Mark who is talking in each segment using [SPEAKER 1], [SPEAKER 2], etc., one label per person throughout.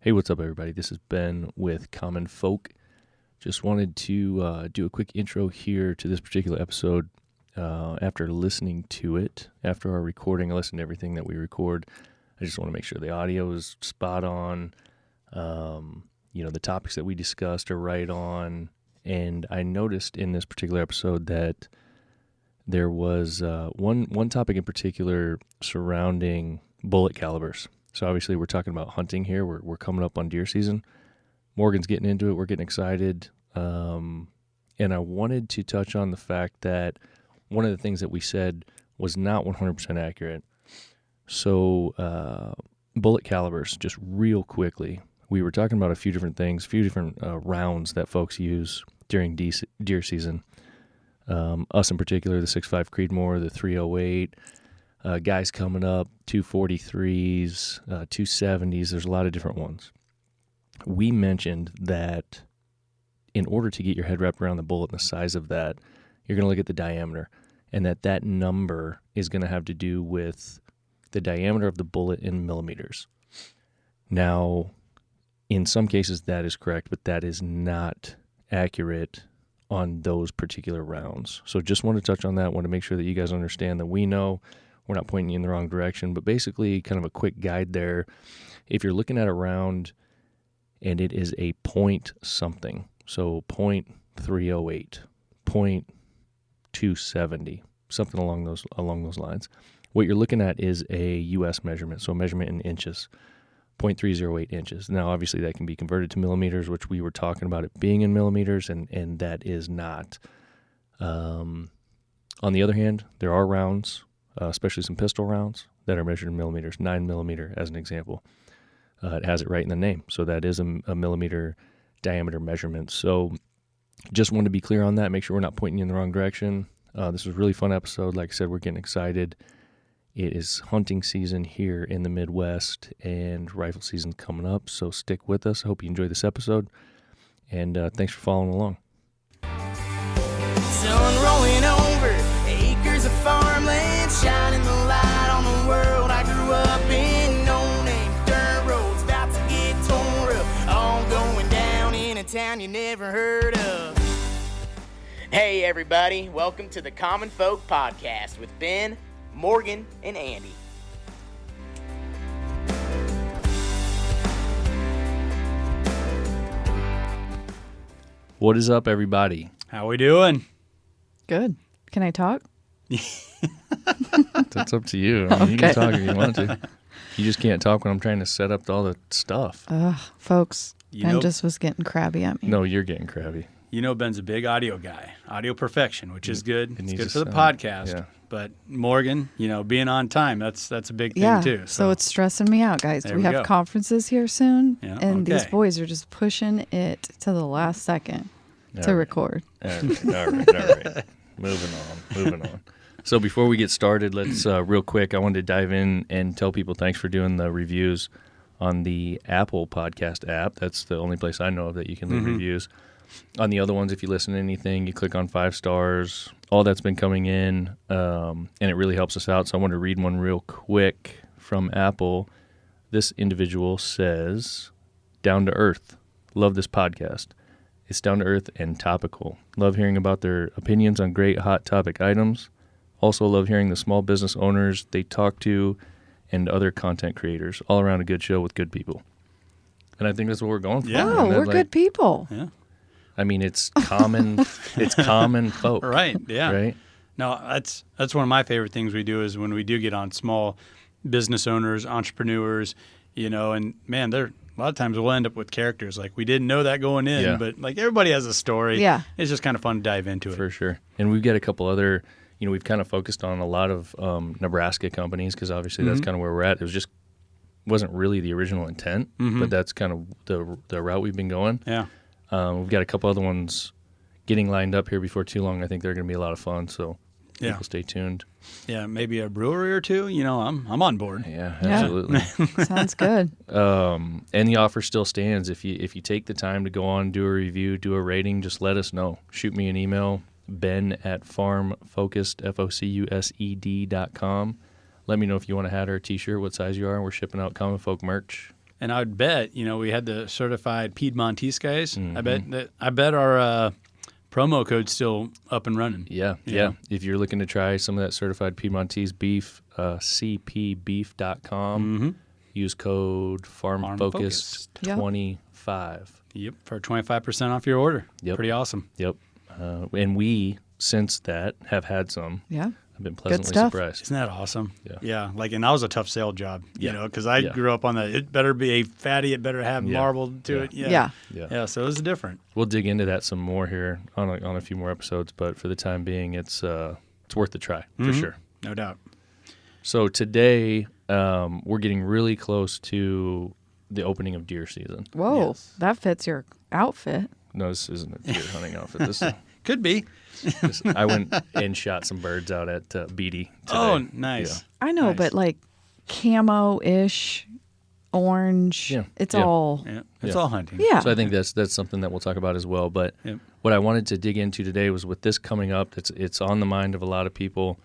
[SPEAKER 1] Hey, what's up, everybody? This is Ben with Common Folk. Just wanted to do a quick intro here to this particular episode. After listening to it, after our recording, I listened to everything that we record. I just want to make sure the audio is spot on. The topics that we discussed are right on. And I noticed in this particular episode that there was one topic in particular surrounding bullet calibers. So obviously we're talking about hunting here. We're coming up on deer season. Morgan's getting into it. We're getting excited. And I wanted to touch on the fact that one of the things that we said was not 100% accurate. So bullet calibers, just real quickly, we were talking about a few different things, a few different rounds that folks use during deer season. Us in particular, the 6.5 Creedmoor, the 308, guys coming up, 243s, 270s, there's a lot of different ones. We mentioned that in order to get your head wrapped around the bullet and the size of that, you're going to look at the diameter, and that number is going to have to do with the diameter of the bullet in millimeters. Now, in some cases that is correct, but that is not accurate on those particular rounds. So just want to touch on that, want to make sure that you guys understand that we know we're not pointing you in the wrong direction, but basically kind of a quick guide there. If you're looking at a round and it is a point something, so 0.308, 0.270, something along those lines, what you're looking at is a U.S. measurement, so a measurement in inches, 0.308 inches. Now, obviously, that can be converted to millimeters, which we were talking about it being in millimeters, and that is not. On the other hand, there are rounds, especially some pistol rounds, that are measured in millimeters, 9 millimeter as an example. It has it right in the name, so that is a millimeter diameter measurement. So just wanted to be clear on that, make sure we're not pointing you in the wrong direction. This was a really fun episode. Like I said, we're getting excited. It is hunting season here in the Midwest and rifle season coming up, so stick with us. I hope you enjoy this episode, and thanks for following along.
[SPEAKER 2] Sun rolling over acres of farmland, shining the light on the world I grew up in. No name dirt roads about to get tore up, all going down in a town you never heard of. Hey everybody, welcome to the Common Folk Podcast with Ben, Morgan, and Andy.
[SPEAKER 1] What is up, everybody?
[SPEAKER 3] How we doing?
[SPEAKER 4] Good. Can I talk?
[SPEAKER 1] That's up to you. I mean, You can talk if you want to. You just can't talk when I'm trying to set up all the stuff.
[SPEAKER 4] Folks,
[SPEAKER 3] You
[SPEAKER 4] Ben
[SPEAKER 3] know-
[SPEAKER 4] just was getting crabby at me.
[SPEAKER 1] No, you're getting crabby.
[SPEAKER 3] You know Ben's a big audio guy, audio perfection, which is good.
[SPEAKER 1] It
[SPEAKER 3] It's
[SPEAKER 1] needs
[SPEAKER 3] good
[SPEAKER 1] to
[SPEAKER 3] for the
[SPEAKER 1] sound-
[SPEAKER 3] podcast.
[SPEAKER 1] yeah.
[SPEAKER 3] But Morgan, being on time, that's a big thing
[SPEAKER 4] Yeah,
[SPEAKER 3] too.
[SPEAKER 4] so it's stressing me out, guys.
[SPEAKER 3] There
[SPEAKER 4] We
[SPEAKER 3] we
[SPEAKER 4] have
[SPEAKER 3] go.
[SPEAKER 4] conferences here soon,
[SPEAKER 3] Yeah,
[SPEAKER 4] and these
[SPEAKER 3] okay.
[SPEAKER 4] boys are just pushing it to the last second
[SPEAKER 1] All
[SPEAKER 4] to
[SPEAKER 1] right.
[SPEAKER 4] record.
[SPEAKER 1] All right. Moving on. So before we get started, let's real quick, I wanted to dive in and tell people thanks for doing the reviews on the Apple Podcast app. That's the only place I know of that you can leave reviews. On the other ones, if you listen to anything, you click on 5 stars. All that's been coming in, and it really helps us out. So I want to read one real quick from Apple. This individual says, "Down to earth. Love this podcast. It's down to earth and topical. Love hearing about their opinions on great hot topic items. Also love hearing the small business owners they talk to and other content creators. All around a good show with good people." And I think that's what we're going for.
[SPEAKER 3] Yeah.
[SPEAKER 4] Oh,
[SPEAKER 1] And
[SPEAKER 4] we're
[SPEAKER 1] that,
[SPEAKER 4] good people.
[SPEAKER 3] Yeah.
[SPEAKER 1] I mean, it's common folk.
[SPEAKER 3] Right. Yeah.
[SPEAKER 1] Right?
[SPEAKER 3] No, that's one of my favorite things we do is when we do get on small business owners, entrepreneurs, and man, a lot of times we'll end up with characters like we didn't know that going in,
[SPEAKER 1] Yeah.
[SPEAKER 3] but like everybody has a story.
[SPEAKER 4] Yeah.
[SPEAKER 3] It's just kind of fun to dive into it.
[SPEAKER 1] For sure. And we've got a couple other, we've kind of focused on a lot of Nebraska companies because obviously that's kind of where we're at. It wasn't really the original intent, but that's kind of the route we've been going.
[SPEAKER 3] Yeah.
[SPEAKER 1] We've got a couple other ones getting lined up here before too long. I think they're going to be a lot of fun, so
[SPEAKER 3] Yeah.
[SPEAKER 1] people stay tuned.
[SPEAKER 3] Yeah. Maybe a brewery or two. I'm on board.
[SPEAKER 1] Yeah,
[SPEAKER 4] Yeah.
[SPEAKER 1] absolutely.
[SPEAKER 4] Sounds good.
[SPEAKER 1] And the offer still stands. If you take the time to go on, do a review, do a rating, just let us know. Shoot me an email, ben@farmfocused, FOCUSED.com. Let me know if you want a hat or a t-shirt, what size you are. We're shipping out Common Folk merch.
[SPEAKER 3] And I would bet, we had the certified Piedmontese guys.
[SPEAKER 1] Mm-hmm.
[SPEAKER 3] I bet our promo code's still up and running.
[SPEAKER 1] Yeah. If you're looking to try some of that certified Piedmontese beef, cpbeef.com. Use code FarmFocused25.
[SPEAKER 3] Yep, for 25% off your order.
[SPEAKER 1] Yep.
[SPEAKER 3] Pretty awesome.
[SPEAKER 1] Yep. And we, since that, have had some.
[SPEAKER 4] Yeah.
[SPEAKER 1] I've been pleasantly
[SPEAKER 4] stuff.
[SPEAKER 1] surprised.
[SPEAKER 3] Isn't that awesome?
[SPEAKER 1] Yeah.
[SPEAKER 3] And that was a tough sale job,
[SPEAKER 1] Yeah.
[SPEAKER 3] because I
[SPEAKER 1] Yeah.
[SPEAKER 3] grew up on it better be a fatty, it better have
[SPEAKER 1] Yeah.
[SPEAKER 3] marble to it.
[SPEAKER 4] Yeah.
[SPEAKER 3] Yeah, so it was different.
[SPEAKER 1] We'll dig into that some more here on a few more episodes, but for the time being, it's worth the try for sure.
[SPEAKER 3] No doubt.
[SPEAKER 1] So today, we're getting really close to the opening of deer season.
[SPEAKER 4] Whoa,
[SPEAKER 3] Yes.
[SPEAKER 4] that fits your outfit.
[SPEAKER 1] No, this isn't a deer hunting outfit.
[SPEAKER 3] Could be.
[SPEAKER 1] I went and shot some birds out at Beatty today.
[SPEAKER 3] Oh, nice.
[SPEAKER 4] I know,
[SPEAKER 3] Nice.
[SPEAKER 4] but like camo-ish, orange.
[SPEAKER 1] Yeah.
[SPEAKER 4] It's
[SPEAKER 1] Yeah.
[SPEAKER 4] all.
[SPEAKER 3] Yeah, it's
[SPEAKER 1] Yeah.
[SPEAKER 3] all hunting.
[SPEAKER 4] Yeah.
[SPEAKER 1] So I think that's something that we'll talk about as well. But
[SPEAKER 3] Yep.
[SPEAKER 1] what I wanted to dig into today was with this coming up, it's on the mind of a lot of people,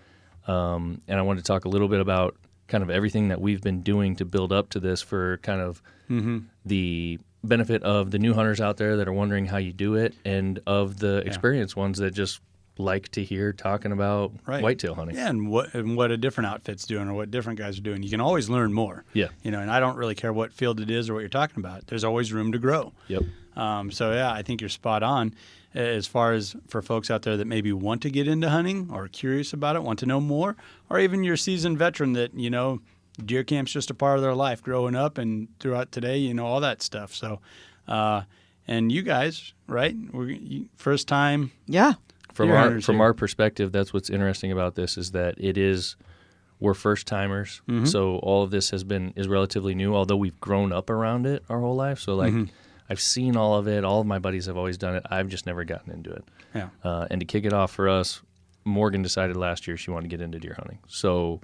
[SPEAKER 1] and I wanted to talk a little bit about kind of everything that we've been doing to build up to this for kind of the benefit of the new hunters out there that are wondering how you do it, and of the experienced ones that just like to hear talking about
[SPEAKER 3] Right.
[SPEAKER 1] whitetail hunting.
[SPEAKER 3] Yeah, and what a different outfit's doing or what different guys are doing. You can always learn more.
[SPEAKER 1] Yeah.
[SPEAKER 3] And I don't really care what field it is or what you're talking about. There's always room to grow.
[SPEAKER 1] Yep.
[SPEAKER 3] So yeah, I think you're spot on as far as for folks out there that maybe want to get into hunting or are curious about it, want to know more, or even you're a seasoned veteran that, deer camp's just a part of their life growing up and throughout today, all that stuff. So, and you guys, right? First time.
[SPEAKER 4] Yeah.
[SPEAKER 1] From
[SPEAKER 3] Deer
[SPEAKER 1] our
[SPEAKER 3] hunters
[SPEAKER 1] from
[SPEAKER 3] here.
[SPEAKER 1] our perspective, that's what's interesting about this is that we're first timers. So all of this is relatively new, although we've grown up around it our whole life. So like I've seen all of it. All of my buddies have always done it. I've just never gotten into it.
[SPEAKER 3] Yeah.
[SPEAKER 1] And to kick it off for us, Morgan decided last year she wanted to get into deer hunting. So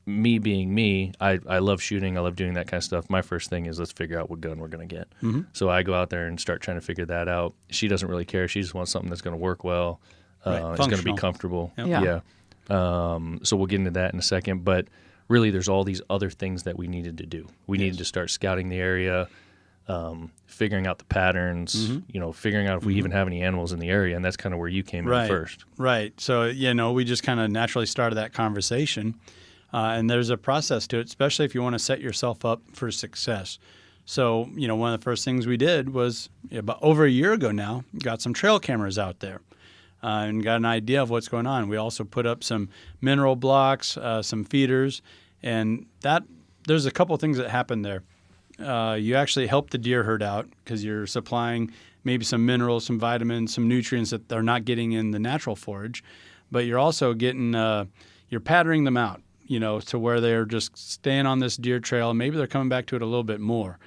[SPEAKER 1] me being me, I love shooting. I love doing that kind of stuff. My first thing is let's figure out what gun we're going to get. So I go out there and start trying to figure that out. She doesn't really care. She just wants something that's going to work well.
[SPEAKER 3] Right.
[SPEAKER 1] It's going to be
[SPEAKER 3] Functional.
[SPEAKER 1] comfortable.
[SPEAKER 3] Yep.
[SPEAKER 4] Yeah.
[SPEAKER 1] So we'll get into that in a second. But really, there's all these other things that we needed to do. We needed to start scouting the area, figuring out the patterns, figuring out if we even have any animals in the area. And that's kind of where you came in first.
[SPEAKER 3] Right. So, we just kind of naturally started that conversation. And there's a process to it, especially if you want to set yourself up for success. So, one of the first things we did was about over a year ago now, got some trail cameras out there and got an idea of what's going on. We also put up some mineral blocks, some feeders, and there's a couple things that happen there. You actually help the deer herd out because you're supplying maybe some minerals, some vitamins, some nutrients that they're not getting in the natural forage, but you're also getting, you're patterning them out, to where they're just staying on this deer trail. And maybe they're coming back to it a little bit more.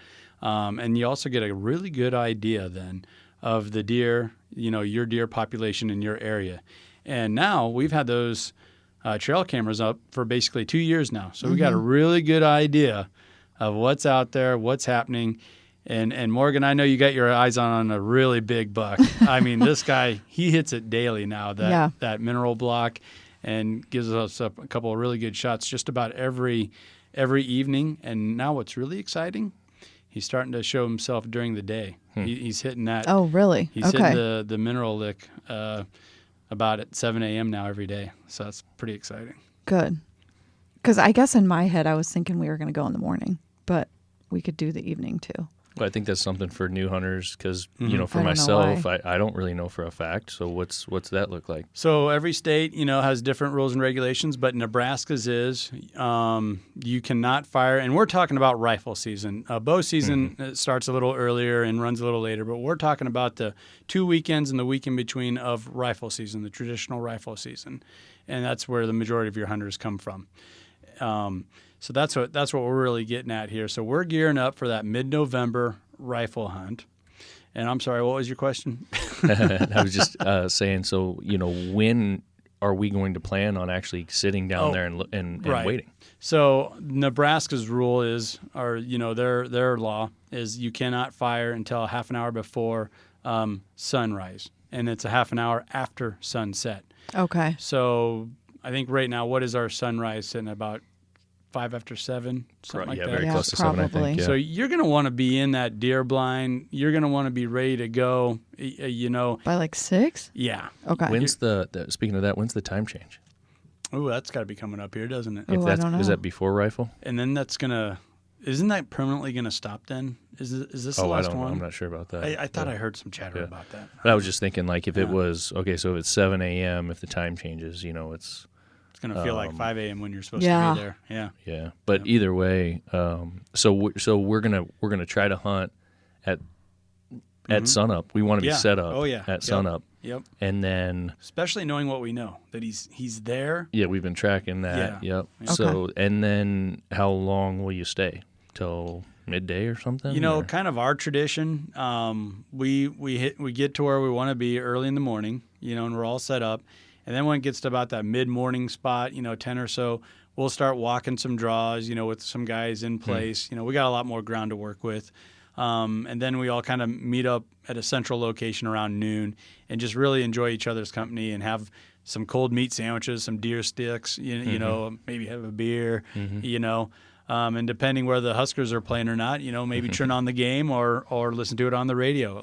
[SPEAKER 3] And you also get a really good idea then of the deer, your deer population in your area. And now we've had those trail cameras up for basically 2 years now. So we got a really good idea of what's out there, what's happening. And Morgan, I know you got your eyes on a really big buck. I mean, this guy, he hits it daily now, that mineral block, and gives us a couple of really good shots just about every evening. And now what's really exciting, he's starting to show himself during the day. He's hitting that.
[SPEAKER 4] Oh, really?
[SPEAKER 3] He's
[SPEAKER 4] Okay.
[SPEAKER 3] hitting the mineral lick about at 7 a.m. now every day. So that's pretty exciting.
[SPEAKER 4] Good. Because I guess in my head, I was thinking we were going to go in the morning, but we could do the evening too.
[SPEAKER 1] Well, I think that's something for new hunters because, for
[SPEAKER 4] I don't know
[SPEAKER 1] myself, I don't really know for a fact. So what's that look like?
[SPEAKER 3] So every state, has different rules and regulations, but Nebraska's is you cannot fire, and we're talking about rifle season. Bow season starts a little earlier and runs a little later, but we're talking about the 2 weekends and the week in between of rifle season, the traditional rifle season, and that's where the majority of your hunters come from. So that's what we're really getting at here. So we're gearing up for that mid-November rifle hunt. And I'm sorry, what was your question?
[SPEAKER 1] I was just saying, so, when are we going to plan on actually sitting down there and
[SPEAKER 3] right.
[SPEAKER 1] waiting?
[SPEAKER 3] So Nebraska's rule is, or, their law is you cannot fire until a half an hour before sunrise. And it's a half an hour after sunset.
[SPEAKER 4] Okay.
[SPEAKER 3] So I think right now, what is our sunrise sitting about 5 after 7, something like
[SPEAKER 1] yeah,
[SPEAKER 3] that.
[SPEAKER 1] very
[SPEAKER 4] Yeah,
[SPEAKER 1] close to 7, I
[SPEAKER 4] probably.
[SPEAKER 1] think. Yeah.
[SPEAKER 3] So you're going to want to be in that deer blind. You're going to want to be ready to go.
[SPEAKER 4] By like 6?
[SPEAKER 3] Yeah.
[SPEAKER 4] Okay.
[SPEAKER 1] When's speaking of that, when's the time change?
[SPEAKER 3] Oh, that's got to be coming up here, doesn't it?
[SPEAKER 4] Oh, I don't know.
[SPEAKER 1] Is that before rifle?
[SPEAKER 3] And then isn't that permanently going to stop then? Is this the
[SPEAKER 1] I
[SPEAKER 3] last
[SPEAKER 1] don't know.
[SPEAKER 3] one?
[SPEAKER 1] I'm not sure about that.
[SPEAKER 3] I thought
[SPEAKER 1] Yeah.
[SPEAKER 3] I heard some chatter
[SPEAKER 1] Yeah.
[SPEAKER 3] about that.
[SPEAKER 1] But I was just thinking, like, if it
[SPEAKER 3] Yeah.
[SPEAKER 1] was okay, so if it's 7 a.m., if the time changes, it's
[SPEAKER 3] It's going to feel like 5 a.m. when you're supposed
[SPEAKER 4] Yeah.
[SPEAKER 3] to be there. Yeah.
[SPEAKER 1] yeah. But either way, so we're gonna try to hunt at sunup. We want to be
[SPEAKER 3] Yeah.
[SPEAKER 1] set up.
[SPEAKER 3] Oh, yeah.
[SPEAKER 1] At
[SPEAKER 3] Yep.
[SPEAKER 1] sunup,
[SPEAKER 3] Yep.
[SPEAKER 1] and then
[SPEAKER 3] Especially knowing what we know, that he's there.
[SPEAKER 1] yeah, we've been tracking that.
[SPEAKER 3] Yeah.
[SPEAKER 1] Yep.
[SPEAKER 3] Okay.
[SPEAKER 1] So and then how long will you stay till midday or something? or-
[SPEAKER 3] Kind of our tradition. We get to where we want to be early in the morning, and we're all set up. And then when it gets to about that mid-morning spot, 10 or so, we'll start walking some draws, with some guys in place. We got a lot more ground to work with. And then we all kind of meet up at a central location around noon and just really enjoy each other's company and have some cold meat sandwiches, some deer sticks, maybe have a beer, and depending where the Huskers are playing or not, maybe turn on the game or listen to it on the radio.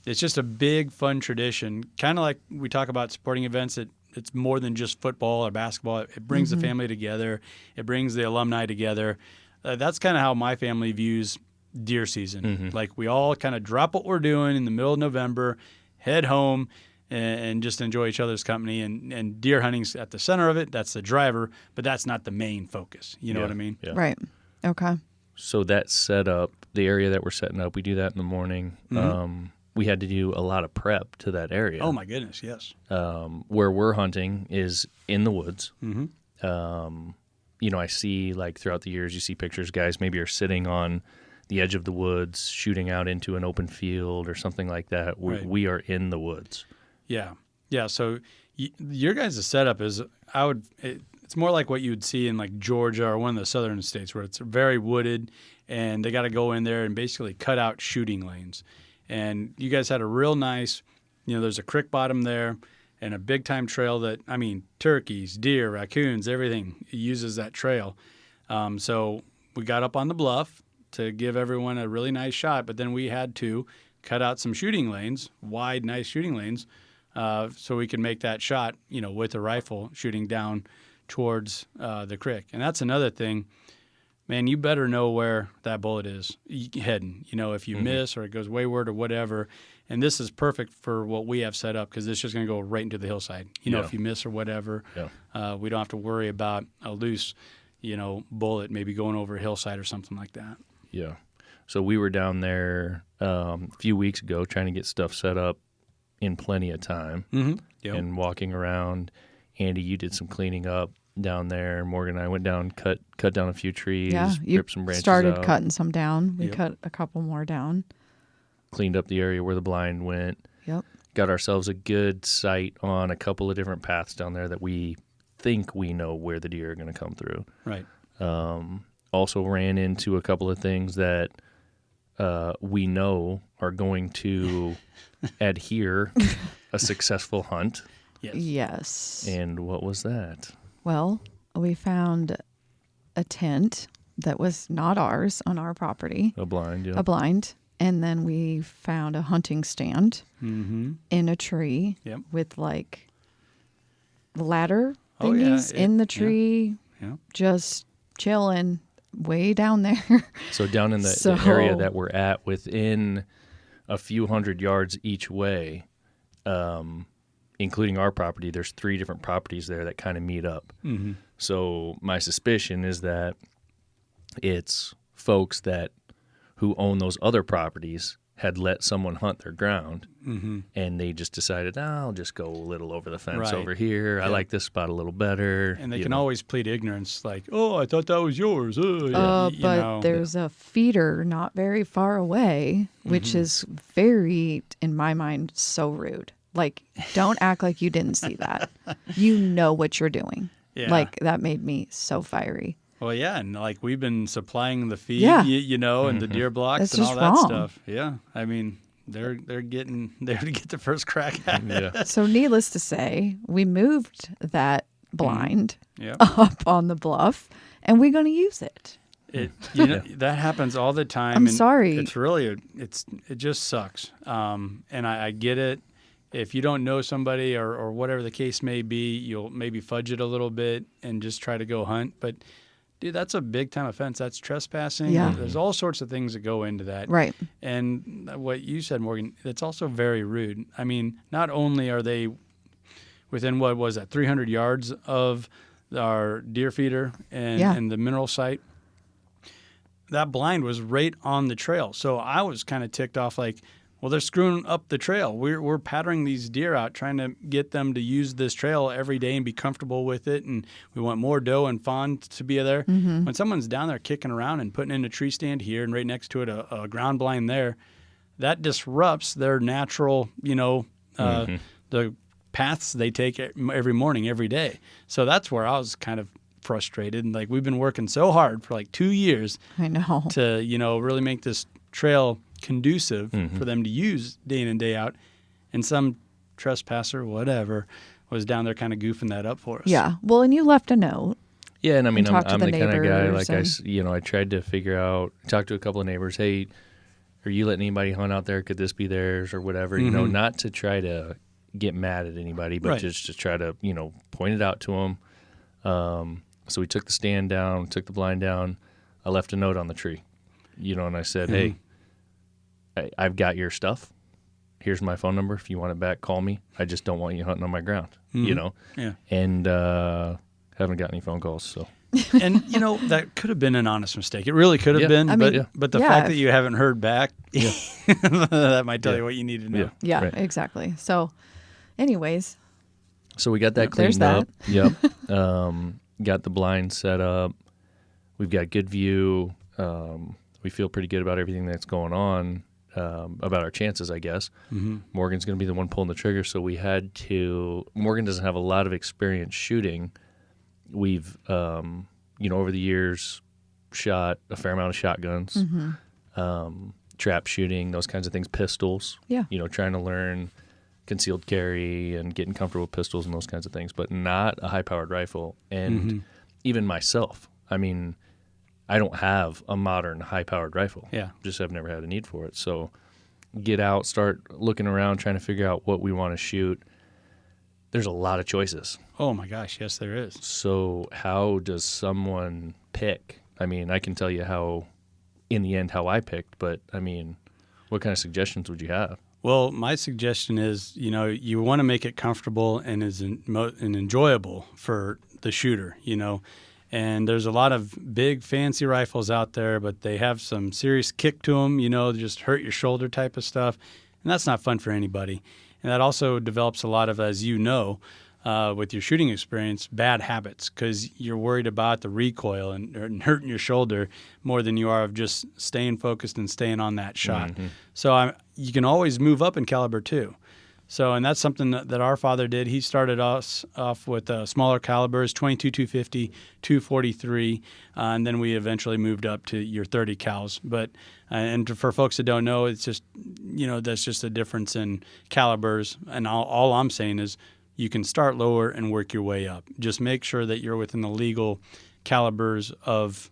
[SPEAKER 3] It's just a big, fun tradition. Kind of like we talk about sporting events. It's more than just football or basketball. It brings the family together. It brings the alumni together. That's kind of how my family views deer season. Like we all kind of drop what we're doing in the middle of November, head home, and just enjoy each other's company. And deer hunting's at the center of it. That's the driver, but that's not the main focus. You know what I mean?
[SPEAKER 1] Yeah.
[SPEAKER 4] Right. Okay.
[SPEAKER 1] So that setup, the area that we're setting up, we do that in the morning. We had to do a lot of prep to that area.
[SPEAKER 3] Oh my goodness, yes.
[SPEAKER 1] Where we're hunting is in the woods.
[SPEAKER 3] Mm-hmm.
[SPEAKER 1] I see like throughout the years, you see pictures, guys maybe are sitting on the edge of the woods, shooting out into an open field or something like that.
[SPEAKER 3] Right.
[SPEAKER 1] We are in the woods.
[SPEAKER 3] Yeah. So your guys' setup is, it's more like what you would see in like Georgia or one of the southern states where it's very wooded and they got to go in there and basically cut out shooting lanes. And you guys had a real nice, there's a creek bottom there and a big time trail that, turkeys, deer, raccoons, everything uses that trail. So we got up on the bluff to give everyone a really nice shot, but then we had to cut out some shooting lanes, wide, nice shooting lanes, so we could make that shot, with a rifle shooting down towards the creek. And that's another thing. Man, you better know where that bullet is heading. If you miss or it goes wayward or whatever. And this is perfect for what we have set up because it's just going to go right into the hillside. If you miss or whatever, we don't have to worry about a loose, bullet maybe going over a hillside or something like that.
[SPEAKER 1] Yeah. So we were down there a few weeks ago trying to get stuff set up in plenty of time and walking around. Andy, you did some cleaning up down there. Morgan and I went down, cut down a few trees,
[SPEAKER 4] Yeah. You
[SPEAKER 1] ripped some branches
[SPEAKER 4] started
[SPEAKER 1] out,
[SPEAKER 4] cutting some down. We
[SPEAKER 3] Yep.
[SPEAKER 4] cut a couple more down.
[SPEAKER 1] cleaned up the area where the blind went.
[SPEAKER 4] Yep.
[SPEAKER 1] Got ourselves a good sight on a couple of different paths down there that we think we know where the deer are going to come through.
[SPEAKER 3] Right.
[SPEAKER 1] Also ran into a couple of things that we know are going to adhere a successful hunt.
[SPEAKER 3] Yes.
[SPEAKER 4] Yes.
[SPEAKER 1] And what was that?
[SPEAKER 4] Well, we found a tent that was not ours on our property,
[SPEAKER 1] A blind, yeah.
[SPEAKER 4] a blind. And then we found a hunting stand
[SPEAKER 3] Mm-hmm.
[SPEAKER 4] in a tree
[SPEAKER 3] Yep.
[SPEAKER 4] with like ladder
[SPEAKER 3] Oh, yeah,
[SPEAKER 4] thingies in the
[SPEAKER 3] yeah.
[SPEAKER 4] tree,
[SPEAKER 3] Yeah.
[SPEAKER 4] just chilling way down there.
[SPEAKER 1] So down in the
[SPEAKER 4] So-
[SPEAKER 1] area that we're at, within a few hundred yards each way, including our property, there's 3 different properties there that kind of meet up.
[SPEAKER 3] Mm-hmm.
[SPEAKER 1] So my suspicion is that it's folks who own those other properties had let someone hunt their ground,
[SPEAKER 3] Mm-hmm.
[SPEAKER 1] and they just decided, I'll just go a little over the fence
[SPEAKER 3] Right.
[SPEAKER 1] over here. I
[SPEAKER 3] Yeah.
[SPEAKER 1] like this spot a little better.
[SPEAKER 3] And they
[SPEAKER 1] you
[SPEAKER 3] can
[SPEAKER 1] know.
[SPEAKER 3] always plead ignorance, like, "Oh, I thought that was yours." You
[SPEAKER 4] But
[SPEAKER 3] know.
[SPEAKER 4] there's a feeder not very far away, which
[SPEAKER 3] Mm-hmm.
[SPEAKER 4] is very, in my mind, so rude. Like, don't act like you didn't see that. You know what you're doing.
[SPEAKER 3] Yeah.
[SPEAKER 4] Like, that made me so fiery.
[SPEAKER 3] Well, yeah, and like we've been supplying the feed,
[SPEAKER 4] Yeah.
[SPEAKER 3] and the deer blocks
[SPEAKER 4] That's
[SPEAKER 3] and all
[SPEAKER 4] just
[SPEAKER 3] that
[SPEAKER 4] wrong.
[SPEAKER 3] stuff. Yeah, I mean, they're getting there to get the first crack at it.
[SPEAKER 1] Yeah.
[SPEAKER 4] So, needless to say, we moved that blind
[SPEAKER 3] Yeah.
[SPEAKER 4] up on the bluff and we're going to use it.
[SPEAKER 3] That happens all the time.
[SPEAKER 4] I'm
[SPEAKER 3] and
[SPEAKER 4] sorry.
[SPEAKER 3] It's really it just sucks. And I get it. If you don't know somebody or whatever the case may be, you'll maybe fudge it a little bit and just try to go hunt. But dude, that's a big time offense. That's trespassing.
[SPEAKER 4] Yeah.
[SPEAKER 3] There's all sorts of things that go into that.
[SPEAKER 4] Right.
[SPEAKER 3] And what you said, Morgan, it's also very rude. I mean, not only are they within, 300 yards of our deer feeder and the mineral site, that blind was right on the trail. So I was kind of ticked off like, well, they're screwing up the trail. We're patterning these deer out, trying to get them to use this trail every day and be comfortable with it. And we want more doe and fawn to be there.
[SPEAKER 4] Mm-hmm.
[SPEAKER 3] When someone's down there kicking around and putting in a tree stand here and right next to it a ground blind there, that disrupts their natural, the paths they take every morning, every day. So that's where I was kind of frustrated. And like, we've been working so hard for like 2 years
[SPEAKER 4] I know.
[SPEAKER 3] to, really make this trail conducive for them to use day in and day out. And some trespasser, whatever, was down there kind of goofing that up for us.
[SPEAKER 4] Yeah. Well, and you left a note.
[SPEAKER 1] Yeah, and I mean,
[SPEAKER 4] talk to
[SPEAKER 1] I'm
[SPEAKER 4] the
[SPEAKER 1] the kind of guy,
[SPEAKER 4] neighbors
[SPEAKER 1] like I tried to figure out, talk to a couple of neighbors, hey, are you letting anybody hunt out there? Could this be theirs or whatever? Not to try to get mad at anybody, but
[SPEAKER 3] Right.
[SPEAKER 1] just to try to, point it out to them. So we took the stand down, took the blind down. I left a note on the tree, and I said, hey, I've got your stuff. Here's my phone number. If you want it back, call me. I just don't want you hunting on my ground,
[SPEAKER 3] Yeah.
[SPEAKER 1] And haven't got any phone calls, so.
[SPEAKER 3] And, that could have been an honest mistake. It really could have
[SPEAKER 1] Yeah.
[SPEAKER 3] been.
[SPEAKER 4] I
[SPEAKER 3] but,
[SPEAKER 4] mean,
[SPEAKER 3] but the
[SPEAKER 4] yeah,
[SPEAKER 3] fact that
[SPEAKER 4] if-
[SPEAKER 3] you haven't heard back, that might tell
[SPEAKER 1] Yeah.
[SPEAKER 3] you what you need to know.
[SPEAKER 4] Yeah,
[SPEAKER 1] Right.
[SPEAKER 4] exactly. So, anyways,
[SPEAKER 1] So we got that
[SPEAKER 4] There's
[SPEAKER 1] cleaned up. Yep. Got the blind set up. We've got good view. We feel pretty good about everything that's going on, about our chances, I guess.
[SPEAKER 3] Mm-hmm.
[SPEAKER 1] Morgan's going to be the one pulling the trigger, so we had to. Morgan doesn't have a lot of experience shooting. We've, over the years, shot a fair amount of shotguns, trap shooting, those kinds of things, pistols.
[SPEAKER 4] Yeah.
[SPEAKER 1] Trying to learn concealed carry and getting comfortable with pistols and those kinds of things, but not a high-powered rifle. And even myself, I mean, I don't have a modern high-powered rifle.
[SPEAKER 3] Yeah.
[SPEAKER 1] Just have never had a need for it. So get out, start looking around, trying to figure out what we want to shoot. There's a lot of choices.
[SPEAKER 3] Oh, my gosh. Yes, there is.
[SPEAKER 1] So how does someone pick? I mean, I can tell you how I picked, but I mean, what kind of suggestions would you have?
[SPEAKER 3] Well, my suggestion is, you want to make it comfortable and and enjoyable for the shooter, And there's a lot of big fancy rifles out there, but they have some serious kick to them, just hurt your shoulder type of stuff. And that's not fun for anybody. And that also develops a lot of, as you know, with your shooting experience, bad habits because you're worried about the recoil and hurting your shoulder more than you are of just staying focused and staying on that shot. So you can always move up in caliber too. So, and that's something that our father did. He started us off with smaller calibers, 22, 250, 243, and then we eventually moved up to your 30 cals. But, and for folks that don't know, it's just, that's just a difference in calibers. And all I'm saying is you can start lower and work your way up. Just make sure that you're within the legal calibers of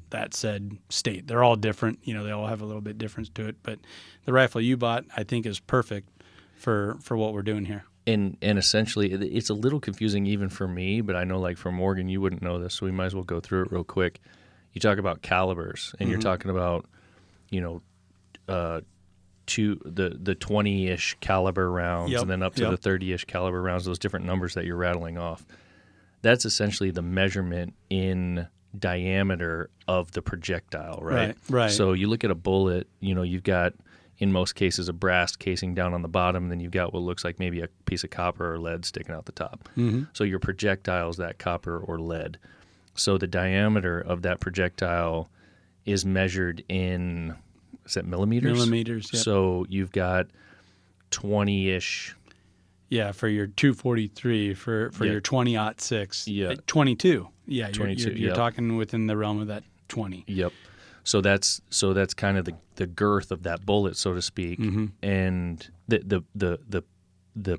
[SPEAKER 3] that said state. They're all different. They all have a little bit difference to it. But the rifle you bought, I think, is perfect for what we're doing here.
[SPEAKER 1] And essentially, it's a little confusing even for me, but I know like for Morgan, you wouldn't know this, so we might as well go through it real quick. You talk about calibers, and you're talking about, the 20-ish caliber rounds,
[SPEAKER 3] Yep,
[SPEAKER 1] and then up to
[SPEAKER 3] yep.
[SPEAKER 1] the 30-ish caliber rounds, those different numbers that you're rattling off. That's essentially the measurement in diameter of the projectile, right?
[SPEAKER 3] Right.
[SPEAKER 1] So you look at a bullet, you've got, in most cases, a brass casing down on the bottom, and then you've got what looks like maybe a piece of copper or lead sticking out the top. So your projectile is that copper or lead. So the diameter of that projectile is measured in, is that millimeters?
[SPEAKER 3] Millimeters, yep.
[SPEAKER 1] So you've got 20-ish.
[SPEAKER 3] Yeah, for your 243, for
[SPEAKER 1] Yeah.
[SPEAKER 3] your 20-06.
[SPEAKER 1] Yeah.
[SPEAKER 3] 22. Yeah,
[SPEAKER 1] 22,
[SPEAKER 3] you're
[SPEAKER 1] yep.
[SPEAKER 3] talking within the realm of that 20.
[SPEAKER 1] Yep. So that's kind of the girth of that bullet, so to speak, and the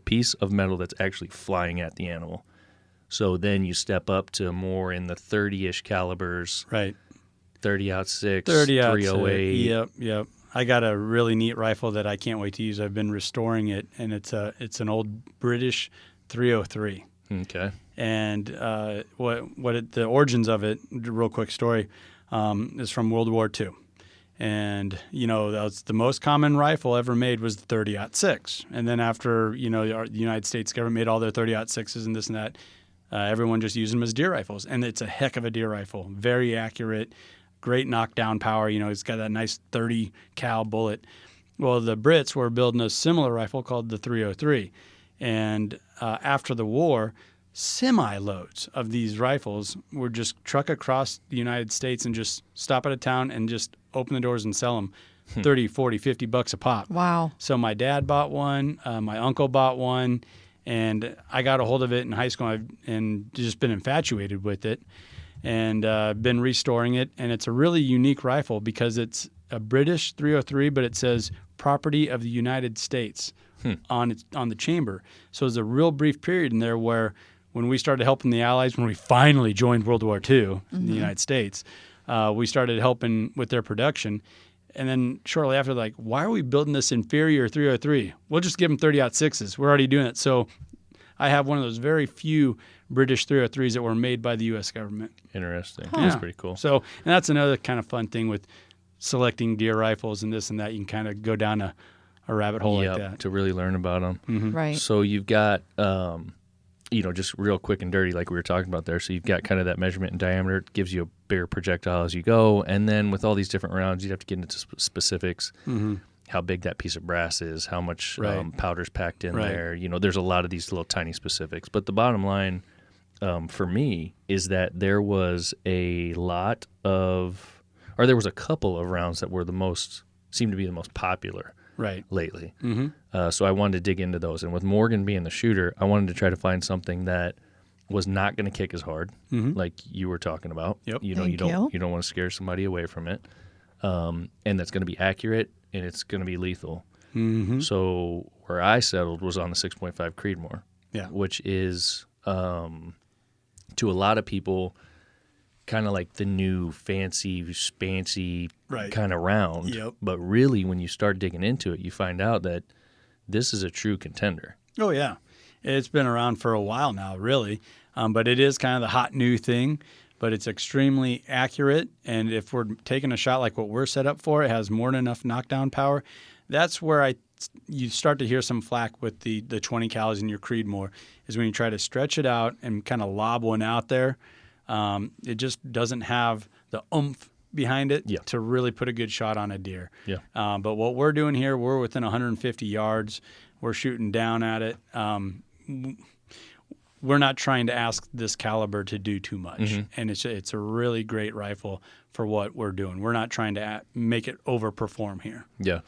[SPEAKER 1] piece of metal that's actually flying at the animal. So then you step up to more in the 30-ish calibers,
[SPEAKER 3] Right.
[SPEAKER 1] 30-06,
[SPEAKER 3] 30-08.
[SPEAKER 1] 308.
[SPEAKER 3] Yep. I got a really neat rifle that I can't wait to use. I've been restoring it, and it's an old British 303.
[SPEAKER 1] Okay.
[SPEAKER 3] And the origins of it, real quick story, is from World War II. And, that was the most common rifle ever made was the 30-06. And then after, the United States government made all their 30-06s and this and that, everyone just used them as deer rifles. And it's a heck of a deer rifle. Very accurate, great knockdown power. It's got that nice 30 cal bullet. Well, the Brits were building a similar rifle called the 303. And after the war, semi-loads of these rifles were just truck across the United States and just stop at a town and just open the doors and sell them 30, 40, 50 bucks a pop.
[SPEAKER 4] Wow.
[SPEAKER 3] So my dad bought one, my uncle bought one, and I got a hold of it in high school and just been infatuated with it and been restoring it. And it's a really unique rifle because it's a British 303, but it says property of the United States on the chamber. So there's a real brief period in there where when we started helping the Allies, when we finally joined World War II in the United States, we started helping with their production. And then shortly after, like, why are we building this inferior 303? We'll just give them 30-06s. We're already doing it. So I have one of those very few British 303s that were made by the U.S. government.
[SPEAKER 1] Interesting.
[SPEAKER 3] Yeah.
[SPEAKER 1] That's pretty cool.
[SPEAKER 3] So, and that's another kind of fun thing with selecting deer rifles and this and that. You can kind of go down a rabbit hole like that.
[SPEAKER 1] To really learn about them.
[SPEAKER 4] Right.
[SPEAKER 1] So you've got, just real quick and dirty, like we were talking about there. So you've got kind of that measurement in diameter. It gives you a bigger projectile as you go. And then with all these different rounds, you'd have to get into specifics. How big that piece of brass is, how much powder's packed in there. There's a lot of these little tiny specifics. But the bottom line for me is that there was a couple of rounds that seemed to be the most popular lately. So I wanted to dig into those. And with Morgan being the shooter, I wanted to try to find something that was not going to kick as hard, like you were talking about.
[SPEAKER 3] Yep.
[SPEAKER 1] You don't want to scare somebody away from it. And that's going to be accurate and it's going to be lethal. So where I settled was on the 6.5 Creedmoor, which is to a lot of people kind of like the new fancy, spancy kind of round.
[SPEAKER 3] Yep.
[SPEAKER 1] But really, when you start digging into it, you find out that this is a true contender.
[SPEAKER 3] Oh, yeah. It's been around for a while now, really. But it is kind of the hot new thing. But it's extremely accurate. And if we're taking a shot like what we're set up for, it has more than enough knockdown power. That's where you start to hear some flack with the 20 cals in your Creedmoor, is when you try to stretch it out and kind of lob one out there. It just doesn't have the oomph behind it to really put a good shot on a deer.
[SPEAKER 1] Yeah.
[SPEAKER 3] But what we're doing here, we're within 150 yards. We're shooting down at it. We're not trying to ask this caliber to do too much. And it's a really great rifle for what we're doing. We're not trying to make it overperform here.
[SPEAKER 1] Yeah.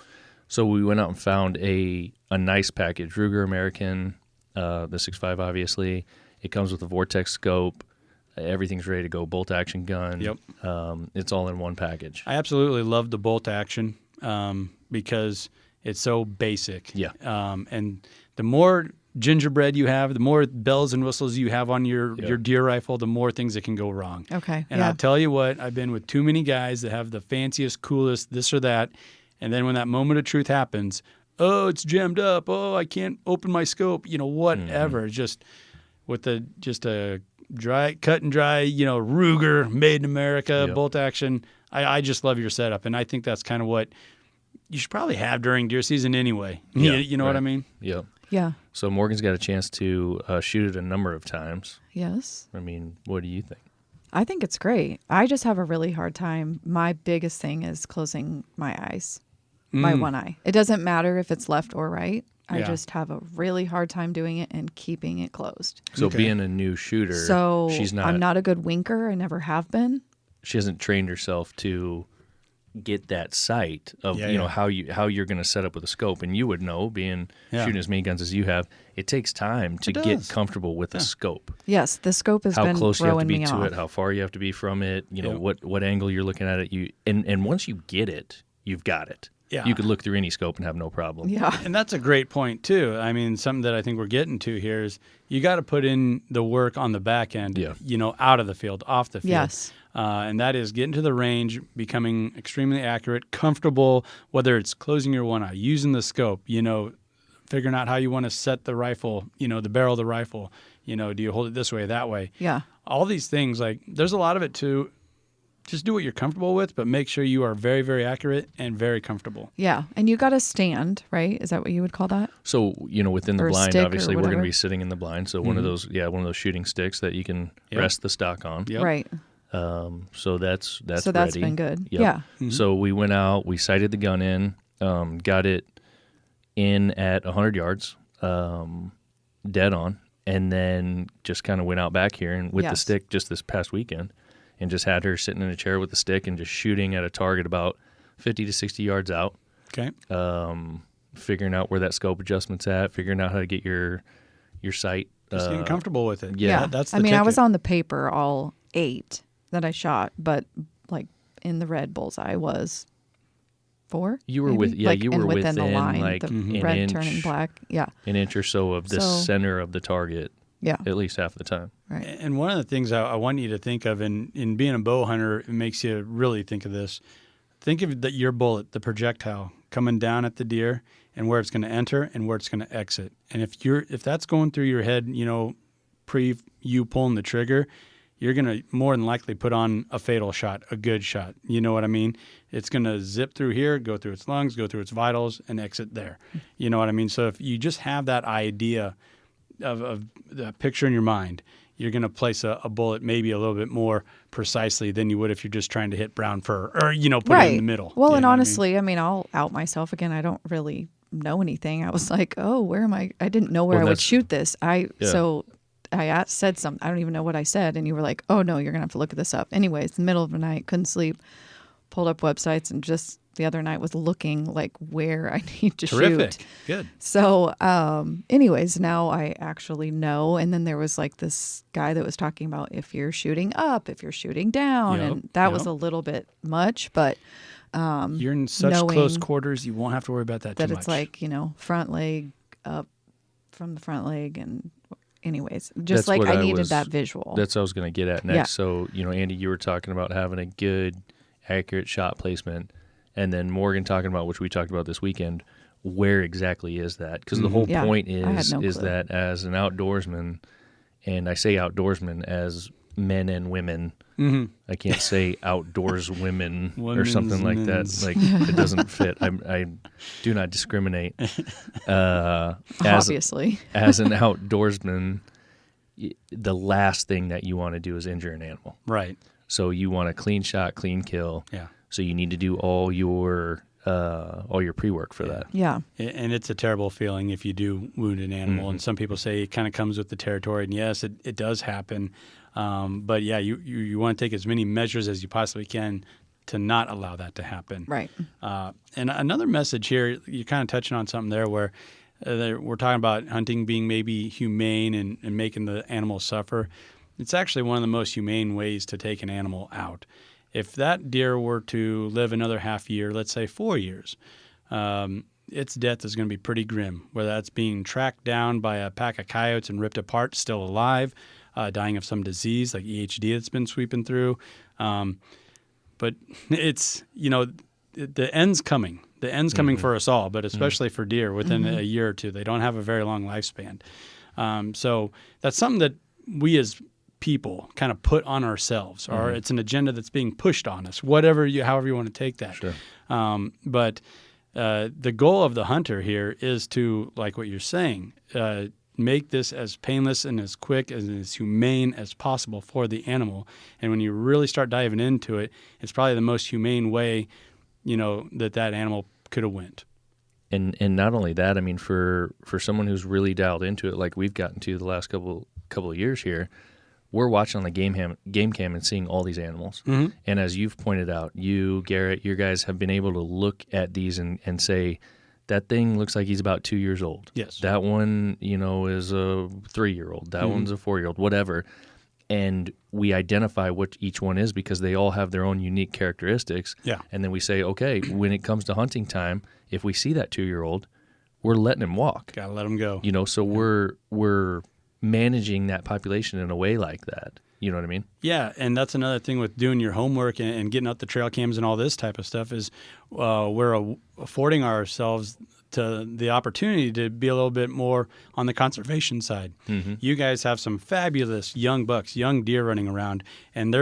[SPEAKER 1] So we went out and found a nice package. Ruger American, the 6.5 obviously. It comes with a Vortex scope. Everything's ready to go. Bolt action gun.
[SPEAKER 3] Yep.
[SPEAKER 1] It's all in one package.
[SPEAKER 3] I absolutely love the bolt action because it's so basic.
[SPEAKER 1] Yeah.
[SPEAKER 3] And the more gingerbread you have, the more bells and whistles you have on your deer rifle, the more things that can go wrong.
[SPEAKER 4] Okay.
[SPEAKER 3] And I'll tell you what, I've been with too many guys that have the fanciest, coolest, this or that. And then when that moment of truth happens, oh, it's jammed up. Oh, I can't open my scope. Whatever. Just with a cut and dry, Ruger, made in America, bolt action. I just love your setup. And I think that's kind of what you should probably have during deer season anyway. You know what I mean?
[SPEAKER 1] Yeah.
[SPEAKER 4] Yeah.
[SPEAKER 1] So Morgan's got a chance to shoot it a number of times.
[SPEAKER 4] Yes.
[SPEAKER 1] I mean, what do you think?
[SPEAKER 4] I think it's great. I just have a really hard time. My biggest thing is closing my eyes, my one eye. It doesn't matter if it's left or right. I just have a really hard time doing it and keeping it closed.
[SPEAKER 1] So being a new shooter,
[SPEAKER 4] So
[SPEAKER 1] I'm
[SPEAKER 4] not a good winker. I never have been.
[SPEAKER 1] She hasn't trained herself to get that sight of how you're going to set up with a scope. And you would know, being shooting as many guns as you have, it takes time to get comfortable with a scope.
[SPEAKER 4] Yes, the scope has
[SPEAKER 1] how
[SPEAKER 4] been
[SPEAKER 1] close you have to be
[SPEAKER 4] me
[SPEAKER 1] to
[SPEAKER 4] off.
[SPEAKER 1] it, how far you have to be from it, what angle you're looking at it. And once you get it, you've got it.
[SPEAKER 3] Yeah.
[SPEAKER 1] You could look through any scope and have no problem.
[SPEAKER 4] Yeah.
[SPEAKER 3] And that's a great point too. I mean, something that I think we're getting to here is you got to put in the work on the back end,
[SPEAKER 1] Yeah.
[SPEAKER 3] out of the field, off the field.
[SPEAKER 4] Yes.
[SPEAKER 3] And that is getting to the range, becoming extremely accurate, comfortable, whether it's closing your one eye, using the scope, figuring out how you want to set the rifle, the barrel of the rifle, do you hold it this way, that way?
[SPEAKER 4] Yeah.
[SPEAKER 3] All these things, like there's a lot of it too. Just do what you're comfortable with, but make sure you are very, very accurate and very comfortable.
[SPEAKER 4] Yeah. And you got to stand, right? Is that what you would call that?
[SPEAKER 1] So, within the
[SPEAKER 4] Or a
[SPEAKER 1] blind,
[SPEAKER 4] stick or
[SPEAKER 1] obviously, we're going to
[SPEAKER 4] whatever.
[SPEAKER 1] be sitting in the blind. So one of those shooting sticks that you can
[SPEAKER 3] Yep.
[SPEAKER 1] rest the stock on.
[SPEAKER 3] Yep.
[SPEAKER 4] Right.
[SPEAKER 1] So that's
[SPEAKER 4] So that's
[SPEAKER 1] ready.
[SPEAKER 4] been good.
[SPEAKER 1] Yep.
[SPEAKER 4] Yeah.
[SPEAKER 1] So we went out, we sighted the gun in, got it in at 100 yards, dead on, and then just kind of went out back here and with the
[SPEAKER 4] Yes.
[SPEAKER 1] stick just this past weekend, and just had her sitting in a chair with the stick and just shooting at a target about 50 to 60 yards out,
[SPEAKER 3] Okay.
[SPEAKER 1] figuring out where that scope adjustment's at, figuring out how to get your sight.
[SPEAKER 3] Just getting comfortable with it.
[SPEAKER 1] yeah,
[SPEAKER 3] That's the
[SPEAKER 4] I mean, I was
[SPEAKER 3] ticket.
[SPEAKER 4] on the paper all 8 that I shot, but like in the red bullseye was 4.
[SPEAKER 1] You were
[SPEAKER 4] maybe?
[SPEAKER 1] with- yeah,
[SPEAKER 4] like,
[SPEAKER 1] you
[SPEAKER 4] and
[SPEAKER 1] were
[SPEAKER 4] within the
[SPEAKER 1] within,
[SPEAKER 4] line,
[SPEAKER 1] like,
[SPEAKER 4] the
[SPEAKER 1] an
[SPEAKER 4] red
[SPEAKER 1] inch.
[SPEAKER 4] turning black. Yeah.
[SPEAKER 1] an inch or so of the
[SPEAKER 4] So-
[SPEAKER 1] center of the target,
[SPEAKER 4] Yeah.
[SPEAKER 1] at least half the time.
[SPEAKER 4] Right.
[SPEAKER 3] And one of the things I want you to think of in being a bow hunter, it makes you really think of this. Think of your bullet, the projectile, coming down at the deer and where it's going to enter and where it's going to exit. And if that's going through your head, pre you pulling the trigger, you're going to more than likely put on a fatal shot, a good shot. You know what I mean? It's going to zip through here, go through its lungs, go through its vitals, and exit there. You know what I mean? So if you just have that idea of the picture in your mind, you're going to place a bullet maybe a little bit more precisely than you would if you're just trying to hit brown fur or, put it in the middle.
[SPEAKER 4] Well,
[SPEAKER 3] You
[SPEAKER 4] and
[SPEAKER 3] know what I mean?
[SPEAKER 4] honestly, I mean, I'll out myself again. I don't really know anything. I was like, oh, where am I? I didn't know where
[SPEAKER 1] Well,
[SPEAKER 4] I would
[SPEAKER 1] that's-
[SPEAKER 4] shoot this.
[SPEAKER 1] Yeah.
[SPEAKER 4] So I said something. I don't even know what I said. And you were like, oh, no, you're going to have to look this up. Anyways, in the middle of the night, couldn't sleep, pulled up websites, and just the other night was looking like where I need to
[SPEAKER 3] Terrific.
[SPEAKER 4] shoot.
[SPEAKER 3] Good.
[SPEAKER 4] So, anyways, now I actually know. And then there was like this guy that was talking about if you're shooting up, if you're shooting down.
[SPEAKER 3] Yep,
[SPEAKER 4] And that was
[SPEAKER 3] yep.
[SPEAKER 4] a little bit much, but
[SPEAKER 3] You're in such
[SPEAKER 4] knowing
[SPEAKER 3] close quarters, you won't have to worry about that
[SPEAKER 4] that
[SPEAKER 3] too
[SPEAKER 4] it's
[SPEAKER 3] much.
[SPEAKER 4] like, front leg up from the front leg. And anyways,
[SPEAKER 1] That's
[SPEAKER 4] just like
[SPEAKER 1] what
[SPEAKER 4] I
[SPEAKER 1] I
[SPEAKER 4] needed
[SPEAKER 1] was-
[SPEAKER 4] that visual.
[SPEAKER 1] That's what I was going to get at next.
[SPEAKER 4] Yeah.
[SPEAKER 1] So, Andy, you were talking about having a good, accurate shot placement, and then Morgan talking about, which we talked about this weekend, where exactly is that? Because the whole
[SPEAKER 4] Yeah,
[SPEAKER 1] point
[SPEAKER 4] I had
[SPEAKER 1] is
[SPEAKER 4] no
[SPEAKER 1] is
[SPEAKER 4] clue.
[SPEAKER 1] that as an outdoorsman, and I say outdoorsman as men and women, I can't say outdoors women or something like that.
[SPEAKER 3] Women's
[SPEAKER 1] Like it doesn't fit. I do not discriminate. As
[SPEAKER 4] Obviously.
[SPEAKER 1] as an outdoorsman, the last thing that you want to do is injure an animal.
[SPEAKER 3] Right.
[SPEAKER 1] So you want a clean shot, clean kill.
[SPEAKER 3] Yeah.
[SPEAKER 1] So you need to do all your pre-work for that.
[SPEAKER 4] Yeah.
[SPEAKER 3] And it's a terrible feeling if you do wound an animal. And some people say it kind of comes with the territory. And yes, it does happen. But yeah, you want to take as many measures as you possibly can to not allow that to happen.
[SPEAKER 4] Right.
[SPEAKER 3] And another message here, you're kind of touching on something there where we're talking about hunting being maybe humane and making the animal suffer. It's actually one of the most humane ways to take an animal out. If that deer were to live another half year, let's say 4 years, its death is going to be pretty grim, whether that's being tracked down by a pack of coyotes and ripped apart, still alive, dying of some disease like EHD that's been sweeping through. But it's, the end's coming. The end's coming for us all, but especially for deer within a year or two. They don't have a very long lifespan. So that's something that we as people kind of put on ourselves, or it's an agenda that's being pushed on us, however you want to take that.
[SPEAKER 1] Sure.
[SPEAKER 3] But the goal of the hunter here is to, like what you're saying, make this as painless and as quick and as humane as possible for the animal. And when you really start diving into it, it's probably the most humane way, that animal could have went.
[SPEAKER 1] And not only that, I mean, for someone who's really dialed into it, like we've gotten to the last couple of years here, we're watching on the game cam and seeing all these animals.
[SPEAKER 3] Mm-hmm.
[SPEAKER 1] And as you've pointed out, you, Garrett, your guys have been able to look at these and say, that thing looks like he's about 2 years old.
[SPEAKER 3] Yes.
[SPEAKER 1] That one, is a 3-year-old. That one's a 4-year-old, whatever. and we identify what each one is because they all have their own unique characteristics.
[SPEAKER 3] Yeah.
[SPEAKER 1] And then we say, okay, when it comes to hunting time, if we see that 2-year-old, we're letting him walk.
[SPEAKER 3] Gotta let them go.
[SPEAKER 1] So we're managing that population in a way like that. You know what I mean?
[SPEAKER 3] Yeah, and that's another thing with doing your homework and getting out the trail cams and all this type of stuff is we're affording ourselves to the opportunity to be a little bit more on the conservation side.
[SPEAKER 1] Mm-hmm.
[SPEAKER 3] You guys have some fabulous young bucks, young deer running around, and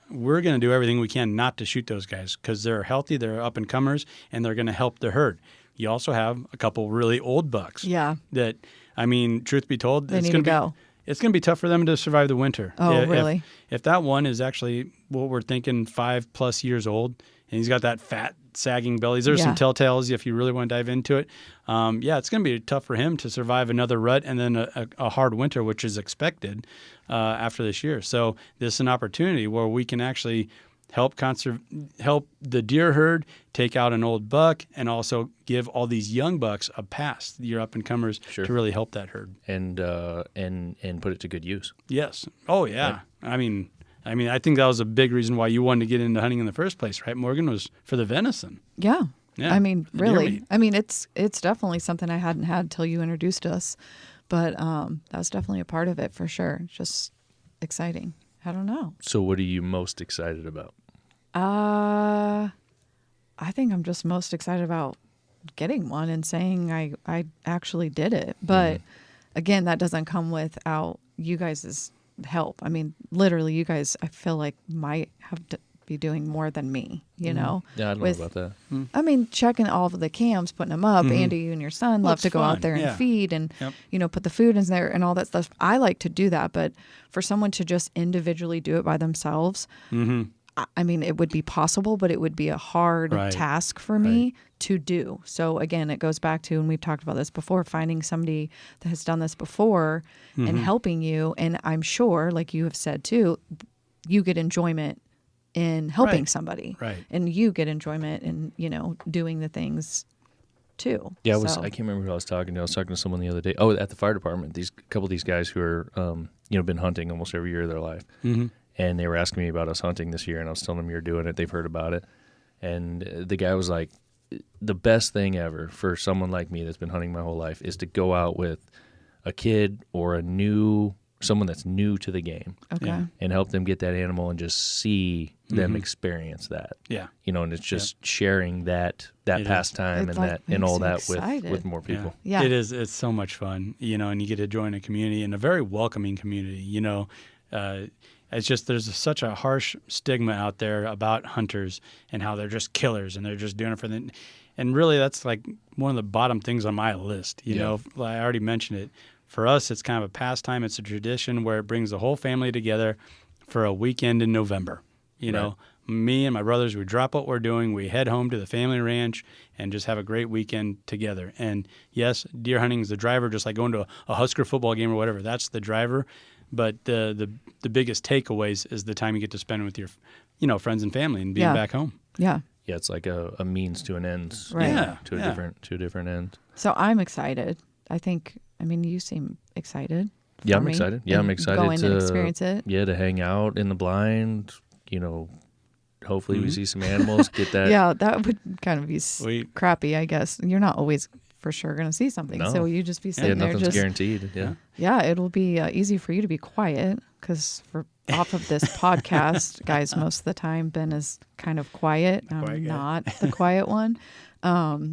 [SPEAKER 3] we're going to do everything we can not to shoot those guys because they're healthy, they're up and comers, and they're going to help the herd. You also have a couple really old bucks.
[SPEAKER 4] Yeah.
[SPEAKER 3] That, I mean, truth be told,
[SPEAKER 4] They need to go.
[SPEAKER 3] It's going to be tough for them to survive the winter.
[SPEAKER 4] Oh,
[SPEAKER 3] If-
[SPEAKER 4] really?
[SPEAKER 3] If that one is actually what we're thinking 5+ years old, and he's got that fat, sagging belly, there's some
[SPEAKER 4] Yeah.
[SPEAKER 3] telltales if you really want to dive into it. It's going to be tough for him to survive another rut and then a hard winter, which is expected after this year. So this is an opportunity where we can actually help the deer herd take out an old buck and also give all these young bucks a pass, your up and comers,
[SPEAKER 1] Sure.
[SPEAKER 3] to really help that herd.
[SPEAKER 1] And put it to good use.
[SPEAKER 3] Yes. Oh yeah. I mean, I think that was a big reason why you wanted to get into hunting in the first place, right? Morgan, was for the venison.
[SPEAKER 4] Yeah.
[SPEAKER 3] Yeah,
[SPEAKER 4] I mean,
[SPEAKER 3] the deer
[SPEAKER 4] really.
[SPEAKER 3] meat.
[SPEAKER 4] I mean, it's definitely something I hadn't had till you introduced us, but that was definitely a part of it for sure. Just exciting. I don't know.
[SPEAKER 1] So what are you most excited about?
[SPEAKER 4] I think I'm just most excited about getting one and saying I actually did it. But again, that doesn't come without you guys' help. I mean, literally, you guys, I feel like might have to be doing more than me, you know?
[SPEAKER 1] Yeah, I don't
[SPEAKER 4] with-
[SPEAKER 1] know about that.
[SPEAKER 4] I mean, checking all of the cams, putting them up. Andy, you and your son
[SPEAKER 3] Well,
[SPEAKER 4] love
[SPEAKER 3] it's
[SPEAKER 4] to go
[SPEAKER 3] fun,
[SPEAKER 4] out there and
[SPEAKER 3] yeah.
[SPEAKER 4] feed and,
[SPEAKER 3] Yep.
[SPEAKER 4] put the food in there and all that stuff. I like to do that. But for someone to just individually do it by themselves, I mean, it would be possible, but it would be a hard
[SPEAKER 3] Right.
[SPEAKER 4] task for me to do. So again, it goes back to, and we've talked about this before, finding somebody that has done this before and helping you. And I'm sure, like you have said too, you get enjoyment in helping
[SPEAKER 3] Right.
[SPEAKER 4] somebody.
[SPEAKER 3] Right.
[SPEAKER 4] And you get enjoyment in, doing the things too.
[SPEAKER 1] Yeah,
[SPEAKER 4] So-
[SPEAKER 1] I can't remember who I was talking to. I was talking to someone the other day. Oh, at the fire department. A couple of these guys who are, been hunting almost every year of their life.
[SPEAKER 3] Mm-hmm.
[SPEAKER 1] And they were asking me about us hunting this year, and I was telling them you're doing it. They've heard about it. And the guy was like, the best thing ever for someone like me that's been hunting my whole life is to go out with a kid or someone that's new to the game
[SPEAKER 4] Okay.
[SPEAKER 3] Yeah.
[SPEAKER 1] and help them get that animal and just see them experience that.
[SPEAKER 3] Yeah.
[SPEAKER 1] And it's just sharing that
[SPEAKER 3] It is.
[SPEAKER 1] pastime
[SPEAKER 4] It,
[SPEAKER 1] and
[SPEAKER 4] like,
[SPEAKER 1] and all that
[SPEAKER 4] makes you excited.
[SPEAKER 1] with more people.
[SPEAKER 4] Yeah.
[SPEAKER 3] It is. It's so much fun, and you get to join a community and a very welcoming community. It's just there's such a harsh stigma out there about hunters and how they're just killers and they're just doing it for the. And really, that's like one of the bottom things on my list. You know, I already mentioned it. For us, it's kind of a pastime. It's a tradition where it brings the whole family together for a weekend in November. You know, me and my brothers, we drop what we're doing. We head home to the family ranch and just have a great weekend together. And yes, deer hunting is the driver, just like going to a Husker football game or whatever. That's the driver. But the biggest takeaways is the time you get to spend with your, friends and family and being
[SPEAKER 4] Yeah.
[SPEAKER 3] back home.
[SPEAKER 4] Yeah.
[SPEAKER 1] Yeah, it's like a means to an end.
[SPEAKER 4] Right.
[SPEAKER 3] Yeah,
[SPEAKER 1] To a different end.
[SPEAKER 4] So I'm excited. I mean, you seem excited.
[SPEAKER 1] Yeah,
[SPEAKER 4] for
[SPEAKER 1] I'm
[SPEAKER 4] me,
[SPEAKER 1] excited. Yeah, I'm
[SPEAKER 4] and
[SPEAKER 1] excited
[SPEAKER 4] Go in
[SPEAKER 1] to
[SPEAKER 4] and experience it.
[SPEAKER 1] Yeah, to hang out in the blind. Hopefully we see some animals. Get that.
[SPEAKER 4] Yeah, that would kind of be
[SPEAKER 3] Sweet.
[SPEAKER 4] crappy, I guess. You're not always for sure going to see something.
[SPEAKER 1] No.
[SPEAKER 4] So you just be
[SPEAKER 1] Yeah,
[SPEAKER 4] sitting there
[SPEAKER 1] nothing's
[SPEAKER 4] just,
[SPEAKER 1] guaranteed. Yeah.
[SPEAKER 4] yeah, it'll be easy for you to be quiet because off of this podcast, guys, most of the time, Ben is kind of quiet.
[SPEAKER 3] quiet
[SPEAKER 4] I'm
[SPEAKER 3] guy.
[SPEAKER 4] not the quiet one.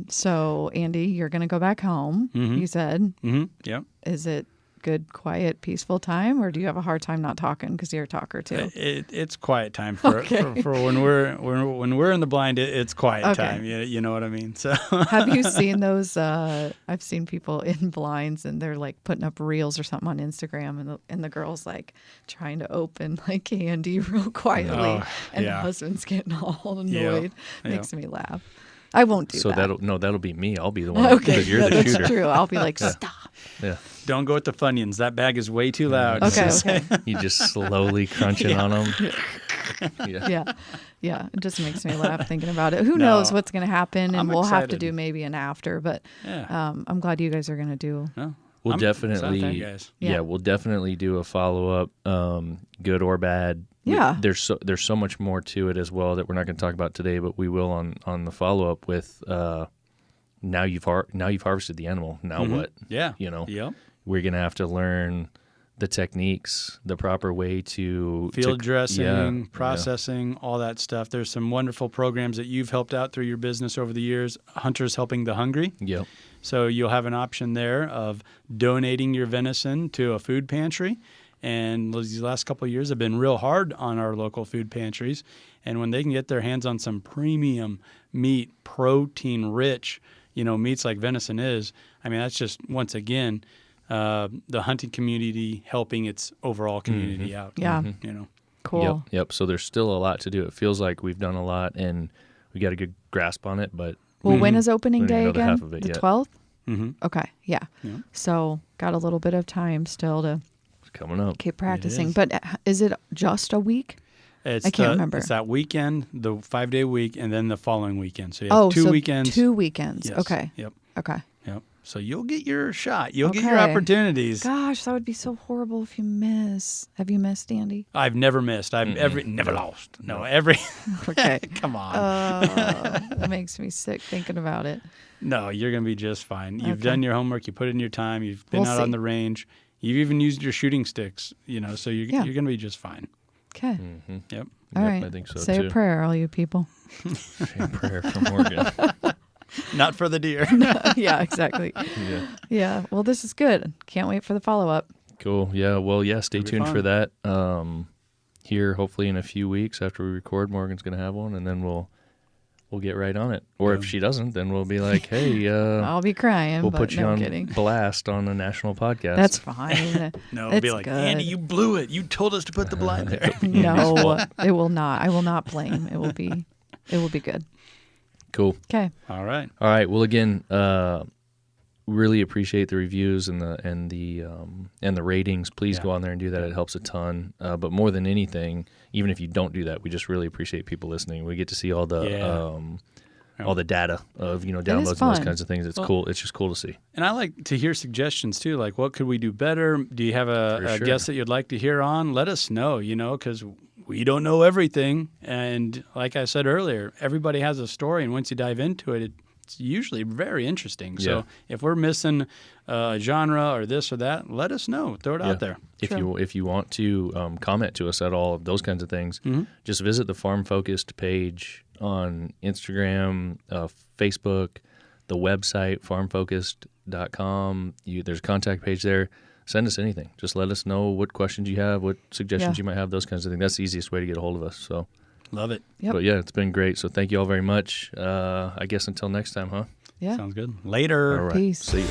[SPEAKER 4] So Andy, you're going to go back home. You said,
[SPEAKER 3] Mm-hmm. Yep.
[SPEAKER 4] is it good, quiet, peaceful time, or do you have a hard time not talking because you're a talker too?
[SPEAKER 3] It's quiet time for when we're in the blind. It's quiet
[SPEAKER 4] Okay.
[SPEAKER 3] time. You know what I mean. So
[SPEAKER 4] Have you seen those? I've seen people in blinds and they're like putting up reels or something on Instagram, and the girl's like trying to open like candy real quietly,
[SPEAKER 3] Oh,
[SPEAKER 4] and the
[SPEAKER 3] yeah.
[SPEAKER 4] husband's getting all
[SPEAKER 3] Yeah,
[SPEAKER 4] annoyed.
[SPEAKER 3] yeah.
[SPEAKER 4] Makes me laugh. I won't do
[SPEAKER 1] So
[SPEAKER 4] that.
[SPEAKER 1] that'll be me. I'll be the one
[SPEAKER 4] Okay,
[SPEAKER 1] because you're
[SPEAKER 4] yeah,
[SPEAKER 1] the
[SPEAKER 4] that's
[SPEAKER 1] shooter.
[SPEAKER 4] true. I'll be like, stop.
[SPEAKER 1] Yeah.
[SPEAKER 3] don't go with the Funyuns. That bag is way too loud.
[SPEAKER 4] Okay, okay.
[SPEAKER 1] You just slowly crunching on them. Yeah.
[SPEAKER 4] Yeah. It just makes me laugh thinking about it. Who
[SPEAKER 3] No.
[SPEAKER 4] knows what's going to happen, and
[SPEAKER 3] I'm
[SPEAKER 4] we'll have to
[SPEAKER 3] excited.
[SPEAKER 4] do maybe an after. But
[SPEAKER 3] Yeah.
[SPEAKER 4] I'm glad you guys are going to do
[SPEAKER 3] No,
[SPEAKER 1] We'll
[SPEAKER 3] I'm
[SPEAKER 1] definitely,
[SPEAKER 3] excited for you guys.
[SPEAKER 1] yeah,
[SPEAKER 4] Yeah.
[SPEAKER 1] we'll definitely do a follow up, good or bad.
[SPEAKER 4] Yeah.
[SPEAKER 1] There's so much more to it as well that we're not going to talk about today, but we will on the follow up with. Now you've harvested the animal. Now what?
[SPEAKER 3] Yeah.
[SPEAKER 1] You know,
[SPEAKER 3] Yep.
[SPEAKER 1] we're going to have to learn the techniques, the proper way to
[SPEAKER 3] Field dressing,
[SPEAKER 1] yeah.
[SPEAKER 3] processing, all that stuff. There's some wonderful programs that you've helped out through your business over the years. Hunters Helping the Hungry.
[SPEAKER 1] Yep.
[SPEAKER 3] So you'll have an option there of donating your venison to a food pantry. And these last couple of years have been real hard on our local food pantries. And when they can get their hands on some premium meat, protein rich, meats like venison is, I mean, that's just, once again, the hunting community helping its overall community out.
[SPEAKER 4] Yeah. Cool.
[SPEAKER 1] Yep. So there's still a lot to do. It feels like we've done a lot and we got a good grasp on it, but
[SPEAKER 4] Well, when is opening
[SPEAKER 1] We don't
[SPEAKER 4] day
[SPEAKER 1] know the
[SPEAKER 4] again?
[SPEAKER 1] half of it
[SPEAKER 4] The
[SPEAKER 1] yet.
[SPEAKER 4] 12th?
[SPEAKER 3] Mm-hmm.
[SPEAKER 4] Okay. Yeah.
[SPEAKER 3] Yeah.
[SPEAKER 4] So got a little bit of time still to
[SPEAKER 1] it's coming up.
[SPEAKER 4] keep practicing.
[SPEAKER 3] is.
[SPEAKER 4] But is it just a week?
[SPEAKER 3] It's
[SPEAKER 4] I can't remember.
[SPEAKER 3] It's that weekend, the 5-day week, and then the following weekend. So you have two
[SPEAKER 4] so
[SPEAKER 3] weekends.
[SPEAKER 4] 2 weekends.
[SPEAKER 3] Yes.
[SPEAKER 4] Okay.
[SPEAKER 3] Yep.
[SPEAKER 4] Okay.
[SPEAKER 3] Yep. So you'll get your shot. You'll get your
[SPEAKER 4] Okay.
[SPEAKER 3] opportunities.
[SPEAKER 4] Gosh, that would be so horrible if you miss. Have you missed, Andy?
[SPEAKER 3] I've never missed. I've never lost. No, every.
[SPEAKER 4] Okay.
[SPEAKER 3] Come on.
[SPEAKER 4] That makes me sick thinking about it.
[SPEAKER 3] No, you're gonna be just fine. You've
[SPEAKER 4] Okay.
[SPEAKER 3] done your homework. You put in your time. You've been
[SPEAKER 4] We'll
[SPEAKER 3] out on
[SPEAKER 4] see.
[SPEAKER 3] the range. You've even used your shooting sticks. So
[SPEAKER 4] Yeah.
[SPEAKER 3] you're gonna be just fine.
[SPEAKER 4] Okay.
[SPEAKER 3] Yep.
[SPEAKER 4] All
[SPEAKER 1] Yep,
[SPEAKER 4] right.
[SPEAKER 1] I think so
[SPEAKER 4] Say
[SPEAKER 1] too.
[SPEAKER 4] a prayer, all you people.
[SPEAKER 1] Say a prayer for Morgan.
[SPEAKER 3] Not for the deer.
[SPEAKER 4] Yeah, exactly.
[SPEAKER 1] Yeah.
[SPEAKER 4] Yeah. Well, this is good. Can't wait for the follow up.
[SPEAKER 1] Cool. Yeah. Well, yeah. Stay
[SPEAKER 3] It'll be
[SPEAKER 1] tuned for
[SPEAKER 3] fun.
[SPEAKER 1] that. Here, hopefully, in a few weeks after we record, Morgan's going to have one, and then we'll get right on it. Or if she doesn't, then we'll be like, hey,
[SPEAKER 4] I'll be crying.
[SPEAKER 1] we'll
[SPEAKER 4] but
[SPEAKER 1] put you
[SPEAKER 4] no
[SPEAKER 1] on
[SPEAKER 4] kidding.
[SPEAKER 1] blast on a national podcast.
[SPEAKER 4] That's fine.
[SPEAKER 3] No, it'll be
[SPEAKER 4] It's
[SPEAKER 3] like,
[SPEAKER 4] good.
[SPEAKER 3] Andy, you blew it. You told us to put the blind there.
[SPEAKER 4] No, it will not. I will not blame. It will be good.
[SPEAKER 1] cool.
[SPEAKER 4] Okay.
[SPEAKER 3] All right.
[SPEAKER 1] All right. Well, again, really appreciate the reviews and the ratings. Please
[SPEAKER 3] Yeah.
[SPEAKER 1] go on there and do that. It helps a ton. But more than anything, even if you don't do that, we just really appreciate people listening. We get to see all the
[SPEAKER 3] Yeah.
[SPEAKER 1] all the data of downloads and those
[SPEAKER 4] fun.
[SPEAKER 1] kinds of things. It's
[SPEAKER 3] Well-
[SPEAKER 1] cool. It's just cool to see.
[SPEAKER 3] And I like to hear suggestions too. Like, what could we do better? Do you have
[SPEAKER 1] For
[SPEAKER 3] a
[SPEAKER 1] sure.
[SPEAKER 3] guest that you'd like to hear on? Let us know, because we don't know everything. And like I said earlier, everybody has a story. And once you dive into it, it's usually very interesting.
[SPEAKER 1] Yeah.
[SPEAKER 3] So if we're missing a genre or this or that, let us know. Throw it out there.
[SPEAKER 1] If you want to comment to us at all of those kinds of things, just visit the Farm Focused page on Instagram, Facebook, the website farmfocused.com. There's a contact page there. Send us anything. Just let us know what questions you have, what suggestions
[SPEAKER 4] Yeah.
[SPEAKER 1] you might have, those kinds of things. That's the easiest way to get a hold of us. So,
[SPEAKER 3] Love it.
[SPEAKER 4] Yep.
[SPEAKER 1] but yeah, it's been great. So thank you all very much. I guess until next time, huh?
[SPEAKER 4] Yeah.
[SPEAKER 3] Sounds good. Later.
[SPEAKER 1] All right.
[SPEAKER 4] Peace.
[SPEAKER 1] See you.